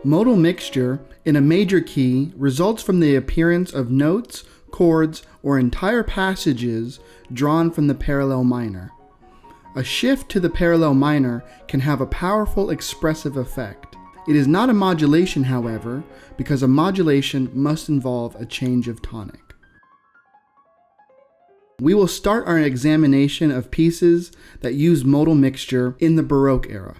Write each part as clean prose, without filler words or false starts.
Modal mixture in a major key results from the appearance of notes, chords, or entire passages drawn from the parallel minor. A shift to the parallel minor can have a powerful expressive effect. It is not a modulation, however, because a modulation must involve a change of tonic. We will start our examination of pieces that use modal mixture in the Baroque era.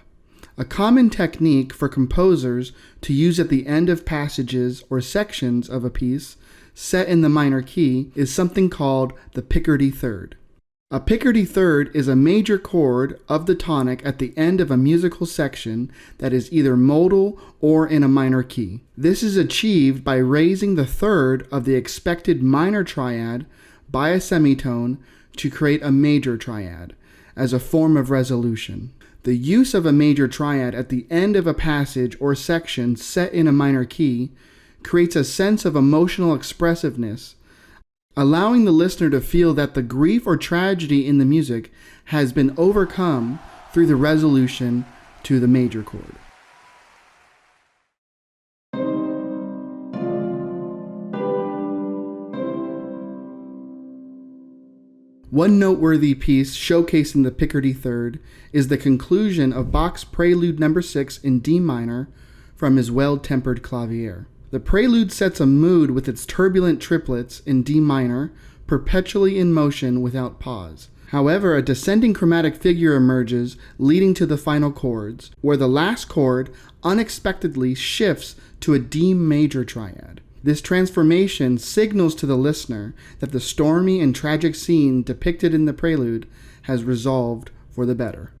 A common technique for composers to use at the end of passages or sections of a piece set in the minor key is something called the Picardy third. A Picardy third is a major chord of the tonic at the end of a musical section that is either modal or in a minor key. This is achieved by raising the third of the expected minor triad by a semitone to create a major triad as a form of resolution. The use of a major triad at the end of a passage or section set in a minor key creates a sense of emotional expressiveness, allowing the listener to feel that the grief or tragedy in the music has been overcome through the resolution to the major chord. One noteworthy piece showcasing the Picardy third is the conclusion of Bach's Prelude No. 6 in D minor from his Well-Tempered Clavier. The prelude sets a mood with its turbulent triplets in D minor, perpetually in motion without pause. However, a descending chromatic figure emerges, leading to the final chords, where the last chord unexpectedly shifts to a D major triad. This transformation signals to the listener that the stormy and tragic scene depicted in the prelude has resolved for the better.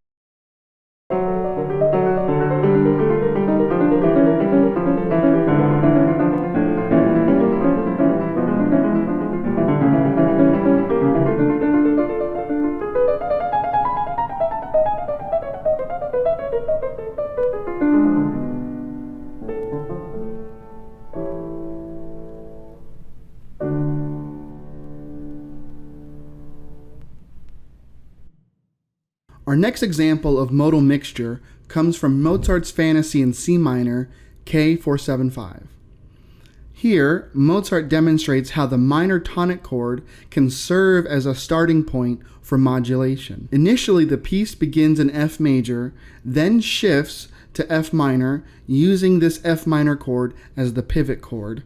Our next example of modal mixture comes from Mozart's Fantasy in C minor, K475. Here, Mozart demonstrates how the minor tonic chord can serve as a starting point for modulation. Initially, the piece begins in F major, then shifts to F minor, using this F minor chord as the pivot chord,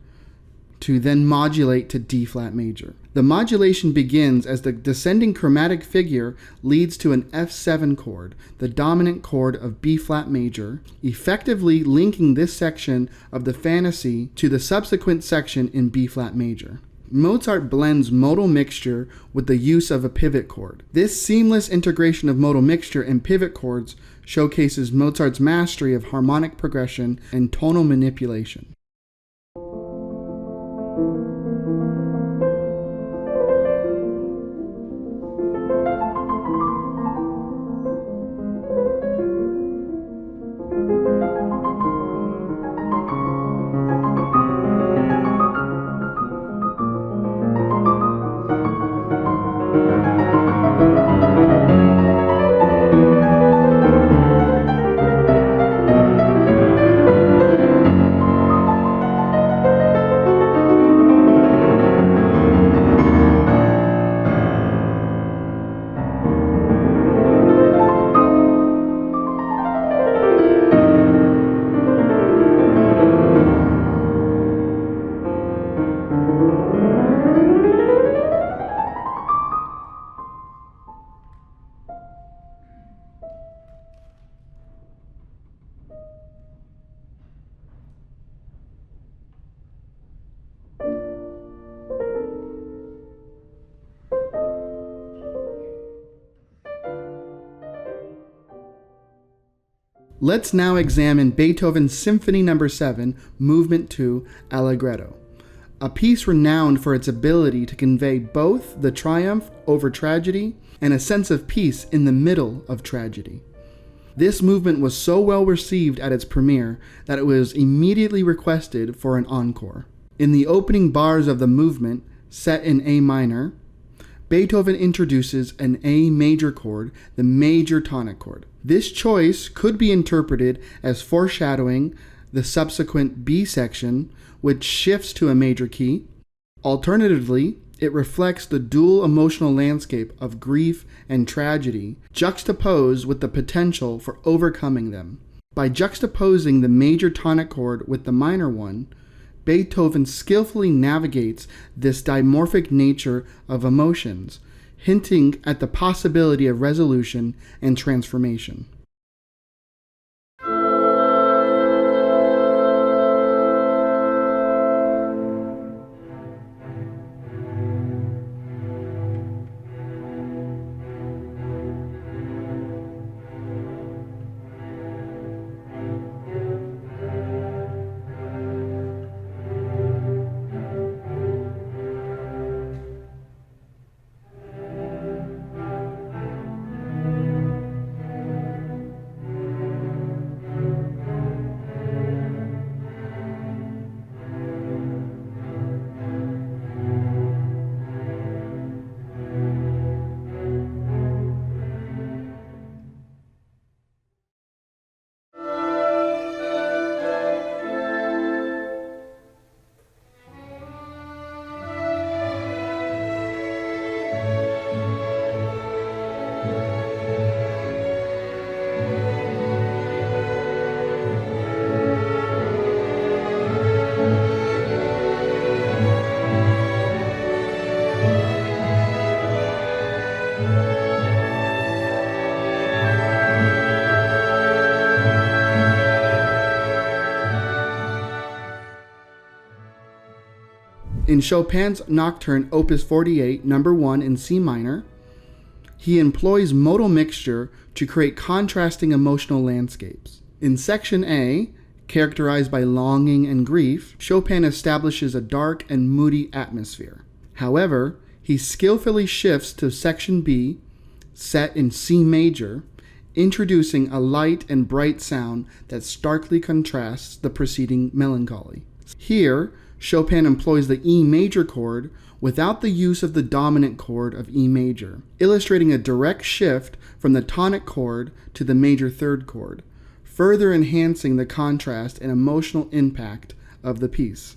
to then modulate to D flat major. The modulation begins as the descending chromatic figure leads to an F7 chord, the dominant chord of B flat major, effectively linking this section of the fantasy to the subsequent section in B flat major. Mozart blends modal mixture with the use of a pivot chord. This seamless integration of modal mixture and pivot chords showcases Mozart's mastery of harmonic progression and tonal manipulation. Let's now examine Beethoven Symphony No. 7, Movement 2, Allegretto, a piece renowned for its ability to convey both the triumph over tragedy and a sense of peace in the middle of tragedy. This movement was so well received at its premiere that it was immediately requested for an encore. In the opening bars of the movement, set in A minor, Beethoven introduces an A major chord, the major tonic chord. This choice could be interpreted as foreshadowing the subsequent B section, which shifts to a major key. Alternatively, it reflects the dual emotional landscape of grief and tragedy, juxtaposed with the potential for overcoming them. By juxtaposing the major tonic chord with the minor one, Beethoven skillfully navigates this dimorphic nature of emotions, hinting at the possibility of resolution and transformation. In Chopin's Nocturne, Opus 48, number 1 in C minor, he employs modal mixture to create contrasting emotional landscapes. In Section A, characterized by longing and grief, Chopin establishes a dark and moody atmosphere. However, he skillfully shifts to Section B, set in C major, introducing a light and bright sound that starkly contrasts the preceding melancholy. Here, Chopin employs the E major chord without the use of the dominant chord of E major, illustrating a direct shift from the tonic chord to the major third chord, further enhancing the contrast and emotional impact of the piece.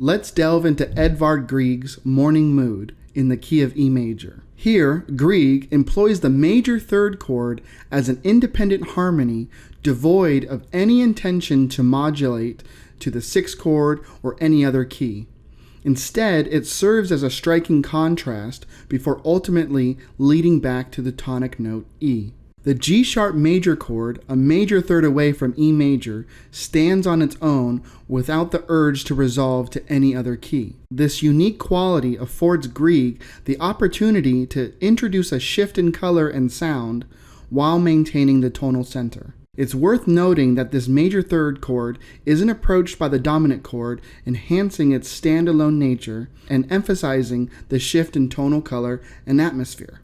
Let's delve into Edvard Grieg's Morning Mood in the key of E major. Here, Grieg employs the major third chord as an independent harmony devoid of any intention to modulate to the sixth chord or any other key. Instead, it serves as a striking contrast before ultimately leading back to the tonic note E. The G-sharp major chord, a major third away from E major, stands on its own without the urge to resolve to any other key. This unique quality affords Grieg the opportunity to introduce a shift in color and sound while maintaining the tonal center. It's worth noting that this major third chord isn't approached by the dominant chord, enhancing its standalone nature and emphasizing the shift in tonal color and atmosphere.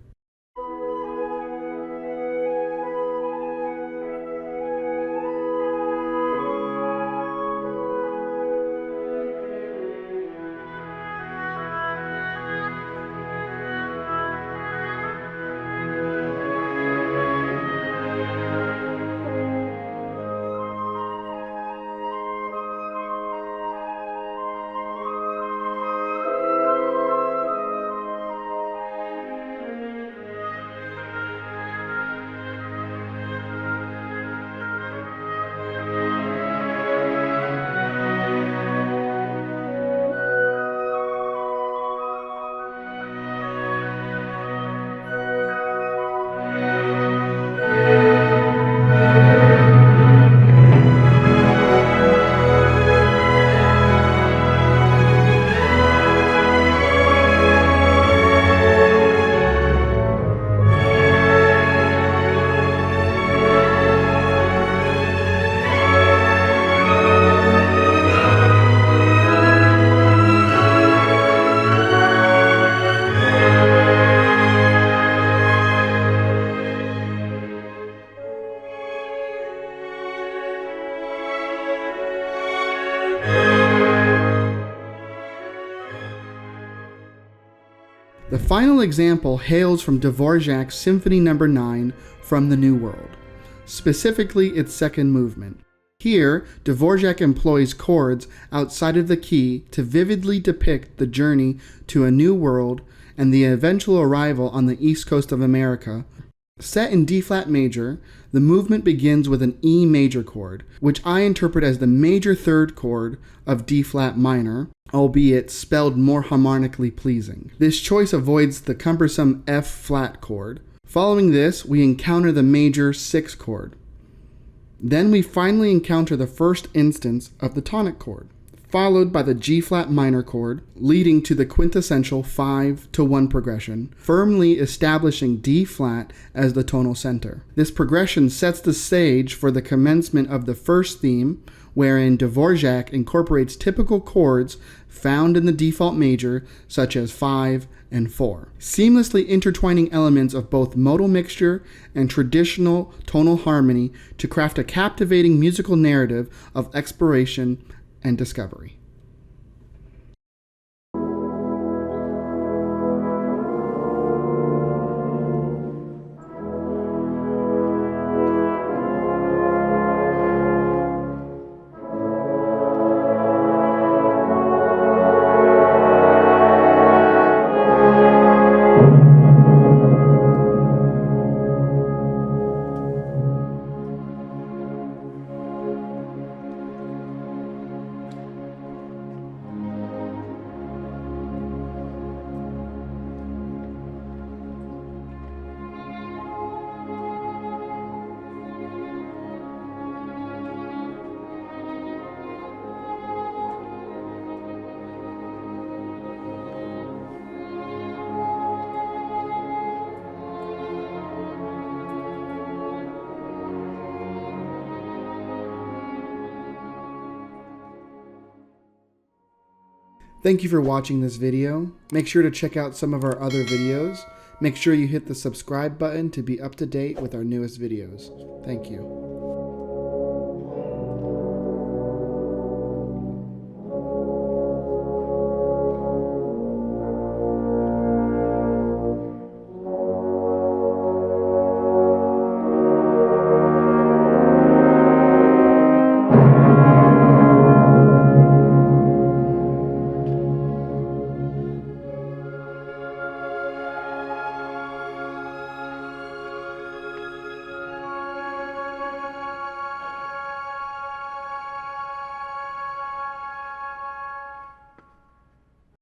The final example hails from Dvorak's Symphony No. 9 from the New World, specifically its second movement. Here, Dvorak employs chords outside of the key to vividly depict the journey to a new world and the eventual arrival on the east coast of America. Set in D-flat major, the movement begins with an E major chord, which I interpret as the major third chord of D-flat minor, albeit spelled more harmonically pleasing. This choice avoids the cumbersome F-flat chord. Following this, we encounter the major 6th chord. Then we finally encounter the first instance of the tonic chord, followed by the G-flat minor chord, leading to the quintessential 5-to-1 progression, firmly establishing D-flat as the tonal center. This progression sets the stage for the commencement of the first theme, wherein Dvorak incorporates typical chords found in the default major, such as 5 and 4, seamlessly intertwining elements of both modal mixture and traditional tonal harmony to craft a captivating musical narrative of exploration and discovery. Thank you for watching this video. Make sure to check out some of our other videos. Make sure you hit the subscribe button to be up to date with our newest videos. Thank you.